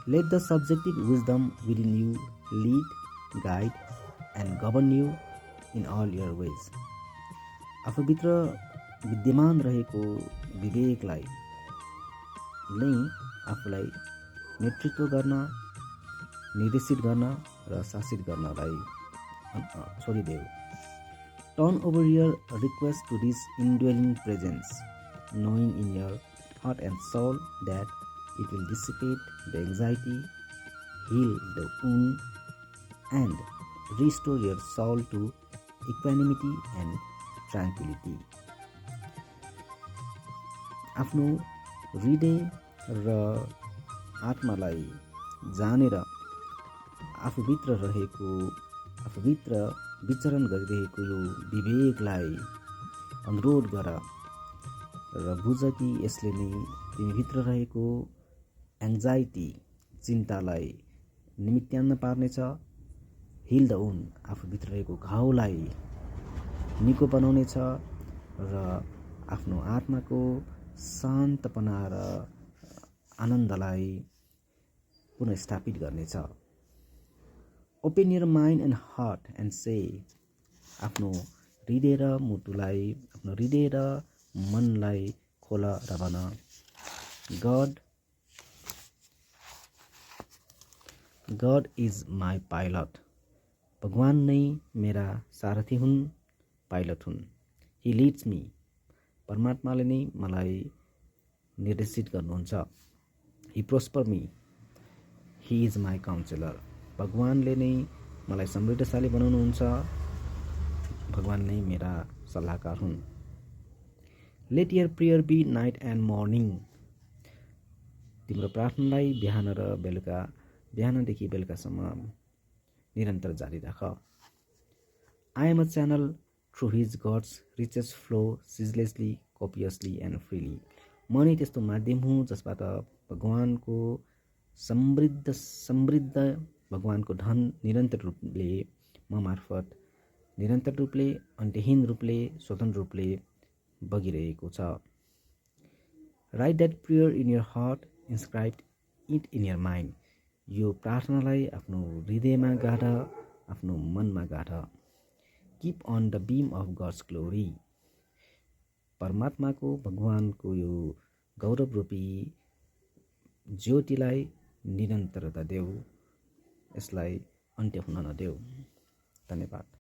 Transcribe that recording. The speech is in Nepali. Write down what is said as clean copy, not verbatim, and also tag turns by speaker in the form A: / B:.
A: Let the subjective wisdom within you lead, guide, and govern you in all your ways. आफूभित्र विद्यमान रहेको विवेकलाई नै आफूलाई नेतृत्व गर्न, निर्देशित गर्न र शासित गर्नलाई छोडिदेऊ. Turn over your request to this indwelling presence, knowing in your heart and soul that it will dissipate the anxiety, heal the wound, and restore your soul to equanimity and tranquility. आफ्नो हृदय र आत्मालाई जानेर आफूभित्र विचरण गरिरहेको यो विवेकलाई अनुरोध गर र बुझ कि यसले नै तिमीभित्र रहेको एङ्जाइटी, चिन्तालाई निमित्यान्न पार्नेछ. हिल द वुन्ड, आफूभित्र रहेको घाउलाई निको बनाउनेछ र आफ्नो आत्माको शान्तपना र आनन्दलाई पुनर्स्थापित गर्नेछ. Open your mind and heart and से, आफ्नो हृदय र मुटुलाई, आफ्नो हृदय र मनलाई खोल र भन, God is my pilot. भगवान नै मेरा सारथी हुन्, पाइलट हुन्. He leads me. परमात्माले नै मलाई निर्देशित गर्नुहुन्छ. He prosper me. He is my counselor. भगवानले नै मलाई समृद्धशाली बनाउनुहुन्छ. भगवान नै मेरा सल्लाहकार हुन्. Let your prayer be night and morning. तिम्रो प्रार्थनालाई बिहानदेखि बेलुकासम्म निरन्तर जारी राख. I am a channel through his God's riches flow ceaselessly, copiously and freely. म नै त्यस्तो माध्यम हुँ जसबाट भगवानको समृद्ध भगवानको धन निरन्तर रूपले म मार्फत निरन्तर रूपले, अन्त्यहीन रूपले, स्वतन्त्र रूपले बगिरहेको छ. Write that prayer in your heart, inscribe it in your mind. यो प्रार्थनालाई आफ्नो हृदयमा गाड, आफ्नो मनमा गाड. Keep on the beam of God's glory. परमात्माको, भगवानको यो गौरव रूपी ज्योतिलाई निरन्तरता देऊ. यसलाई अन्त्य हुन नदेऊ. धन्यवाद.